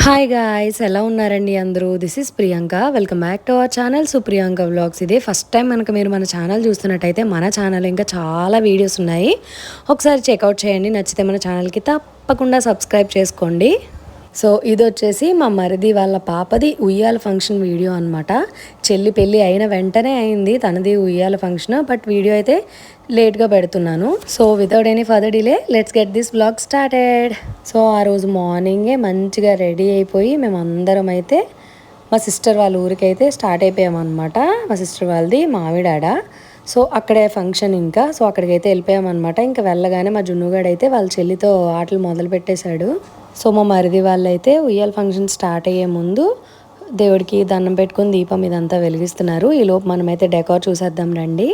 Hi guys, ఎలా ఉన్నారండి అందరూ? This is Priyanka. Welcome back to our channel Supriyanka vlogs. ఇదే ఫస్ట్ టైం మీరు మన ఛానల్ చూస్తున్నట్టయితే మన ఛానల్ ఇంకా చాలా వీడియోస్ ఉన్నాయి, ఒకసారి చెక్అవుట్ చేయండి. నచ్చితే మన ఛానల్కి తప్పకుండా సబ్స్క్రైబ్ చేసుకోండి. సో ఇది వచ్చేసి మా మరిది వాళ్ళ పాపది ఉయ్యాల ఫంక్షన్ వీడియో అనమాట. చెల్లి పెళ్ళి అయిన వెంటనే అయింది తనది ఉయ్యాల ఫంక్షన్, బట్ వీడియో అయితే లేట్గా పెడుతున్నాను. So without any further delay let's get this vlog started. So ఆ రోజు మార్నింగే మంచిగా రెడీ అయిపోయి మేమందరం అయితే మా సిస్టర్ వాళ్ళ ఊరికైతే స్టార్ట్ అయిపోయామన్నమాట. మా సిస్టర్ వాళ్ళది మావిడాడ. సో అక్కడే ఫంక్షన్ ఇంకా. సో అక్కడికైతే వెళ్ళిపోయామన్నమాట. ఇంకా వెళ్ళగానే మా జున్నుగాడు అయితే వాళ్ళ చెల్లితో ఆటలు మొదలు పెట్టేశాడు. సో మా మరిది వాళ్ళైతే ఉయ్యాల ఫంక్షన్ స్టార్ట్ అయ్యే ముందు దేవుడికి దండం పెట్టుకుని దీపం ఇదంతా వెలిగిస్తున్నారు. ఈలోపు మనమైతే డెకార్ చూసేద్దాం రండి.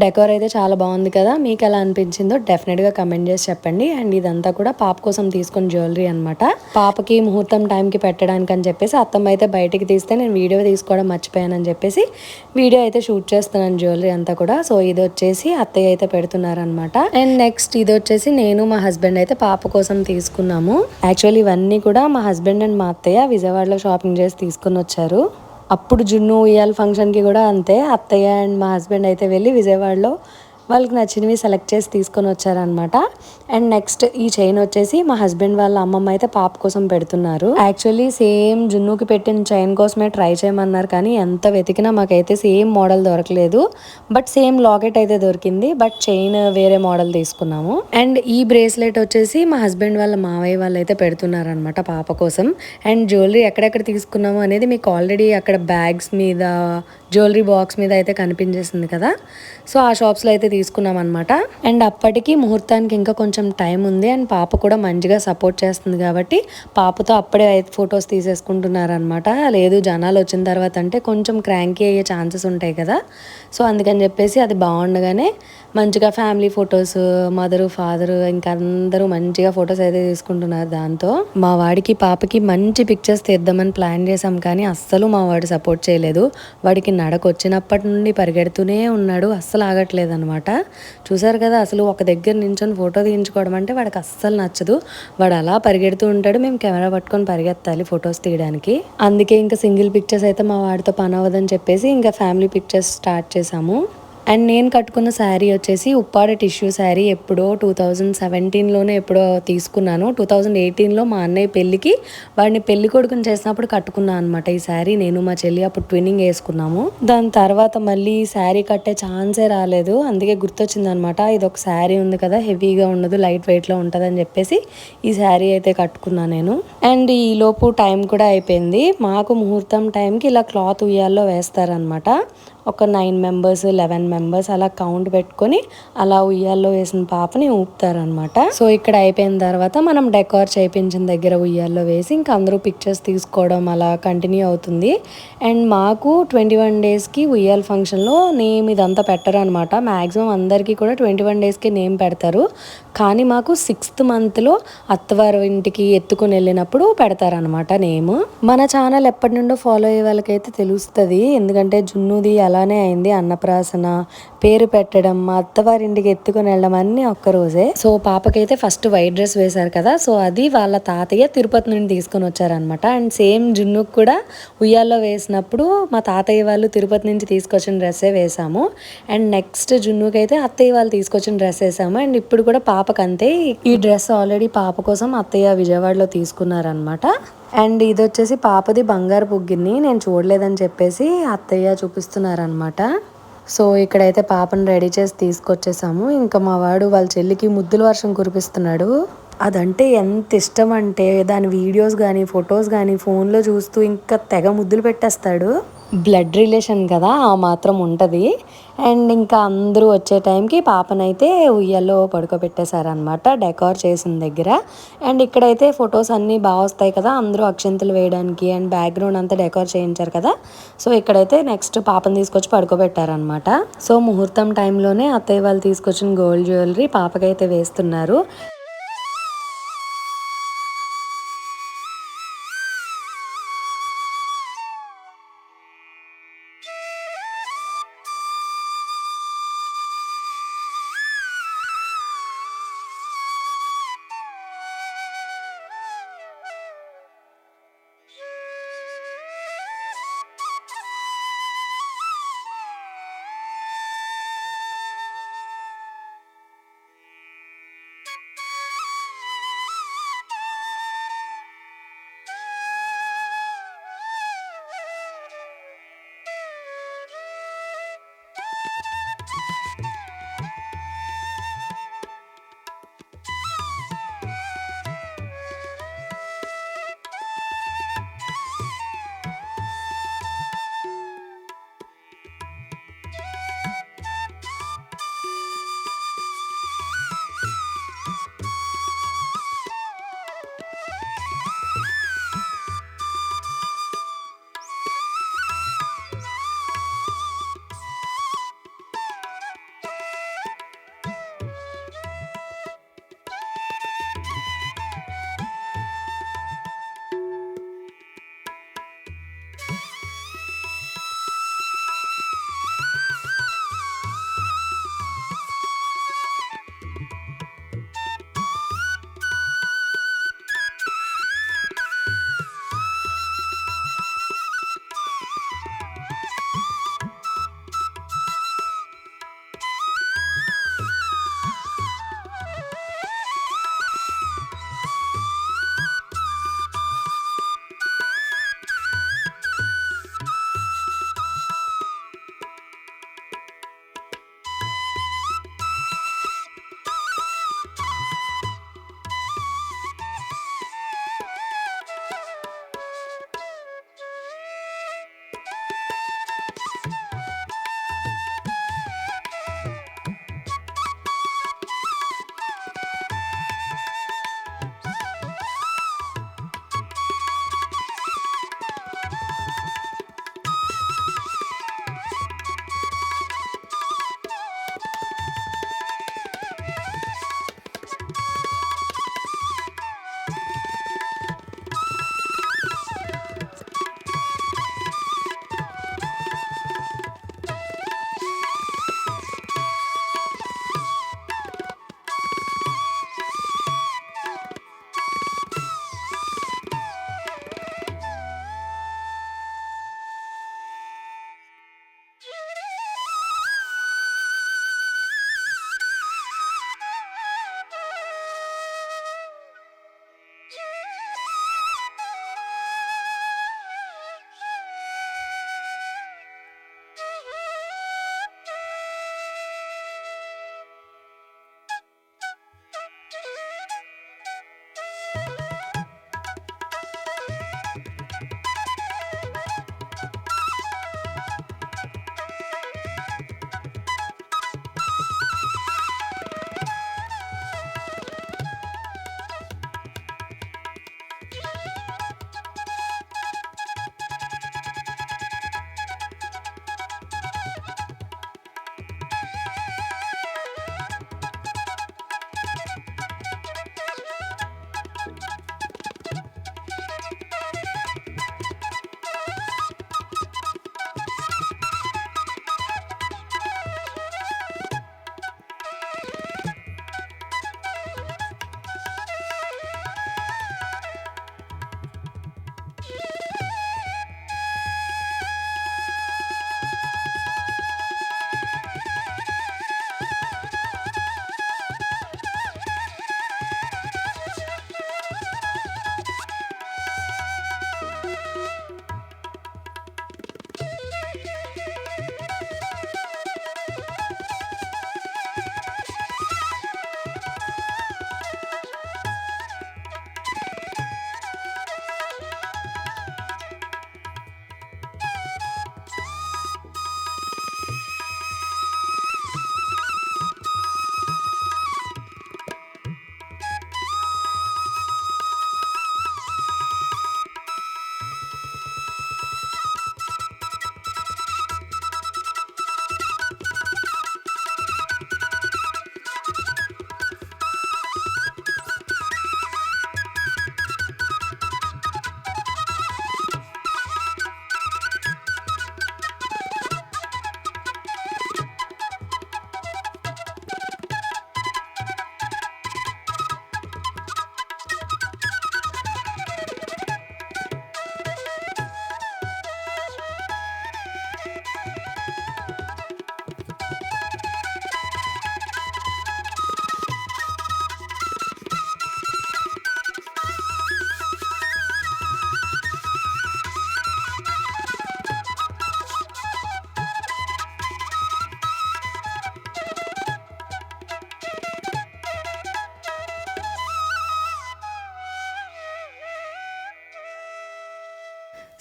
డెకోర్ అయితే చాలా బాగుంది కదా, మీకు ఎలా అనిపించిందో డెఫినెట్గా కమెంట్ చేసి చెప్పండి. అండ్ ఇదంతా కూడా పాప కోసం తీసుకున్న జ్యువెలరీ అనమాట. పాపకి ముహూర్తం టైంకి పెట్టడానికి అని చెప్పేసి అత్తమ్మ అయితే బయటికి తీస్తే నేను వీడియో తీసుకోవడం మర్చిపోయానని చెప్పేసి వీడియో అయితే షూట్ చేస్తున్నాను జ్యువెలరీ అంతా కూడా. సో ఇది వచ్చేసి అత్తయ్య అయితే పెడుతున్నారనమాట. అండ్ నెక్స్ట్ ఇది వచ్చేసి నేను మా హస్బెండ్ అయితే పాప కోసం తీసుకున్నాము. యాక్చువల్లీ ఇవన్నీ కూడా మా హస్బెండ్ అండ్ మా అత్తయ్య విజయవాడలో షాపింగ్ చేసి తీసుకుని వచ్చారు. అప్పుడు జున్ను ఉయ్యాల ఫంక్షన్కి కూడా అంతే, అత్తయ్య అండ్ మా హస్బెండ్ అయితే వెళ్ళి విజయవాడలో వాళ్ళకి నచ్చినవి సెలెక్ట్ చేసి తీసుకొని వచ్చారనమాట. అండ్ నెక్స్ట్ ఈ చైన్ వచ్చేసి మా హస్బెండ్ వాళ్ళ అమ్మమ్మ అయితే పాప కోసం పెడుతున్నారు. యాక్చువల్లీ సేమ్ జున్నుకి పెట్టిన చైన్ కోసమే ట్రై చేయమన్నారు, కానీ ఎంత వెతికినా మాకైతే సేమ్ మోడల్ దొరకలేదు. బట్ సేమ్ లాకెట్ అయితే దొరికింది, బట్ చైన్ వేరే మోడల్ తీసుకున్నాము. అండ్ ఈ బ్రేస్లెట్ వచ్చేసి మా హస్బెండ్ వాళ్ళ మావయ్య వాళ్ళు అయితే పెడుతున్నారనమాట పాప కోసం. అండ్ జ్యువెలరీ ఎక్కడెక్కడ తీసుకున్నాము అనేది మీకు ఆల్రెడీ అక్కడ బ్యాగ్స్ మీద జ్యువెలరీ బాక్స్ మీద అయితే కనిపించేసింది కదా. సో ఆ షాప్స్లో అయితే తీసుకున్నాం అనమాట. అండ్ అప్పటికి ముహూర్తానికి ఇంకా కొంచెం టైం ఉంది. అండ్ పాప కూడా మంచిగా సపోర్ట్ చేస్తుంది కాబట్టి పాపతో అప్పుడే ఫొటోస్ తీసేసుకుంటున్నారనమాట. లేదు జనాలు వచ్చిన తర్వాత అంటే కొంచెం క్రాంకీ అయ్యే ఛాన్సెస్ ఉంటాయి కదా. సో అందుకని చెప్పేసి అది బాగుండగానే మంచిగా ఫ్యామిలీ ఫొటోస్, మదరు ఫాదరు ఇంకా అందరూ మంచిగా ఫొటోస్ అయితే తీసుకుంటున్నారు. దాంతో మా వాడికి పాపకి మంచి పిక్చర్స్ తీద్దామని ప్లాన్ చేసాం, కానీ అస్సలు మా వాడు సపోర్ట్ చేయలేదు. వాడికి నడక వచ్చినప్పటి నుండి పరిగెడుతూనే ఉన్నాడు, అస్సలు ఆగట్లేదు అనమాట. చూసారు కదా, అసలు ఒక దగ్గర నించొని ఫోటో తీయించుకోవడం అంటే వాడికి అస్సలు నచ్చదు. వాడు అలా పరిగెడుతూ ఉంటాడు, మేము కెమెరా పట్టుకొని పరిగెత్తాలి ఫొటోస్ తీయడానికి. అందుకే ఇంకా సింగిల్ పిక్చర్స్ అయితే మా వాడితో పని అవ్వదని చెప్పేసి ఇంకా ఫ్యామిలీ పిక్చర్స్ స్టార్ట్ చేసాము. అండ్ నేను కట్టుకున్న శారీ వచ్చేసి ఉప్పాడ టిష్యూ శారీ. ఎప్పుడో 2017లోనే ఎప్పుడో తీసుకున్నాను. 2018లో మా అన్నయ్య పెళ్ళికి వాడిని పెళ్లి కొడుకుని చేసినప్పుడు కట్టుకున్నాను అనమాట ఈ శారీ. నేను మా చెల్లి అప్పుడు ట్విన్నింగ్ వేసుకున్నాము. దాని తర్వాత మళ్ళీ ఈ శారీ కట్టే ఛాన్సే రాలేదు. అందుకే గుర్తొచ్చింది అనమాట, ఇది ఒక శారీ ఉంది కదా, హెవీగా ఉండదు, లైట్ వెయిట్లో ఉంటుంది అని చెప్పేసి ఈ శారీ అయితే కట్టుకున్నాను నేను. అండ్ ఈ లోపు టైం కూడా అయిపోయింది. మాకు ముహూర్తం టైంకి ఇలా క్లాత్ ఉయ్యాల్లో వేస్తారనమాట. ఒక 9 మెంబర్స్ 11 మెంబర్స్ అలా కౌంట్ పెట్టుకొని అలా ఉయ్యాల్లో వేసిన పాపని ఊపుతారనమాట. సో ఇక్కడ అయిపోయిన తర్వాత మనం డెకార్ చేయించిన దగ్గర ఉయ్యాల్లో వేసి ఇంకా అందరూ పిక్చర్స్ తీసుకోవడం అలా కంటిన్యూ అవుతుంది. అండ్ మాకు 21 డేస్కి ఉయ్యాల ఫంక్షన్లో నేమ్ ఇదంతా పెట్టరు అనమాట. మ్యాక్సిమం అందరికీ కూడా 21 డేస్కి నేమ్ పెడతారు, కానీ మాకు 6th మంత్లో అత్తవారి ఇంటికి ఎత్తుకుని వెళ్ళినప్పుడు పెడతారనమాట నేమ్. మన ఛానల్ ఎప్పటి నుండో ఫాలో అయ్యే వాళ్ళకైతే తెలుస్తుంది, ఎందుకంటే జున్నుది అలానే అయింది. అన్నప్రాసన, పేరు పెట్టడం, మా అత్తవారింటికి ఎత్తుకుని వెళ్ళడం అన్నీ ఒక్కరోజే. సో పాపకైతే ఫస్ట్ వైట్ డ్రెస్ వేశారు కదా, సో అది వాళ్ళ తాతయ్య తిరుపతి నుండి తీసుకొని వచ్చారనమాట. అండ్ సేమ్ జున్నుకు కూడా ఉయ్యాల్లో వేసినప్పుడు మా తాతయ్య వాళ్ళు తిరుపతి నుంచి తీసుకొచ్చిన డ్రెస్సే వేసాము. అండ్ నెక్స్ట్ జున్నుకి అయితే అత్తయ్య వాళ్ళు తీసుకొచ్చిన డ్రెస్ వేసాము. అండ్ ఇప్పుడు కూడా పాపకు అంతే. ఈ డ్రెస్ ఆల్రెడీ పాప కోసం అత్తయ్య విజయవాడలో తీసుకున్నారనమాట. అండ్ ఇది వచ్చేసి పాపది బంగారు బుగ్గిని నేను చూడలేదని చెప్పేసి అత్తయ్య చూపిస్తున్నారనమాట. సో ఇక్కడైతే పాపను రెడీ చేసి తీసుకొచ్చేసాము. ఇంకా మా వాడు వాళ్ళ చెల్లికి ముద్దుల వర్షం కురిపిస్తున్నాడు. అదంటే ఎంత ఇష్టం అంటే దాని వీడియోస్ కానీ ఫొటోస్ కానీ ఫోన్లో చూస్తూ ఇంకా తెగ ముద్దులు పెట్టేస్తాడు. బ్లడ్ రిలేషన్ కదా, ఆ మాత్రం ఉంటుంది. అండ్ ఇంకా అందరూ వచ్చే టైంకి పాపనైతే ఉయ్యాల్లో పడుకోబెట్టేశారనమాట డెకార్ చేసిన దగ్గర. అండ్ ఇక్కడైతే ఫొటోస్ అన్నీ బాగా వస్తాయి కదా, అందరూ అక్షంతలు వేయడానికి. అండ్ బ్యాక్గ్రౌండ్ అంతా డెకార్ చేయించారు కదా. సో ఇక్కడైతే నెక్స్ట్ పాపను తీసుకొచ్చి పడుకోబెట్టారనమాట. సో ముహూర్తం టైంలోనే అత్తయ్య వాళ్ళు తీసుకొచ్చిన గోల్డ్ జ్యువెలరీ పాపకైతే వేస్తున్నారు.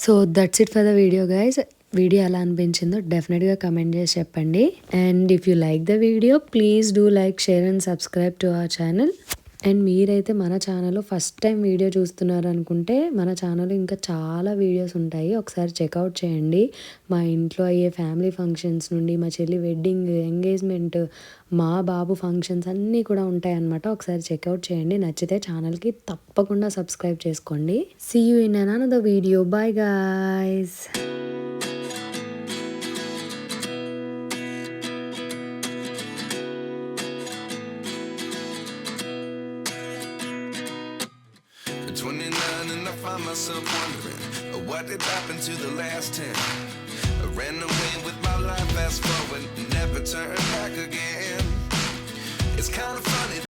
So that's it for the video guys. Video ఎలా అనిపించిందో డెఫినెట్గా కమెంట్ చేసి చెప్పండి. And if you like the video please do like, share and subscribe to our channel. And మీరైతే మన ఛానల్లో ఫస్ట్ టైం వీడియో చూస్తున్నారు అనుకుంటే మన ఛానల్లో ఇంకా చాలా వీడియోస్ ఉంటాయి, ఒకసారి చెక్అవుట్ చేయండి. మా ఇంట్లో అయ్యే ఫ్యామిలీ ఫంక్షన్స్ నుండి మా చెల్లి వెడ్డింగ్, ఎంగేజ్మెంట్, మా బాబు ఫంక్షన్స్ అన్నీ కూడా ఉంటాయి అన్నమాట. ఒకసారి చెక్అవుట్ చేయండి. నచ్చితే ఛానల్కి తప్పకుండా సబ్స్క్రైబ్ చేసుకోండి. See you in another video. Bye guys. At 29 and I find myself wondering what did happen to the last 10. I ran away with my life, fast forward, never turn back again. It's kind of funny.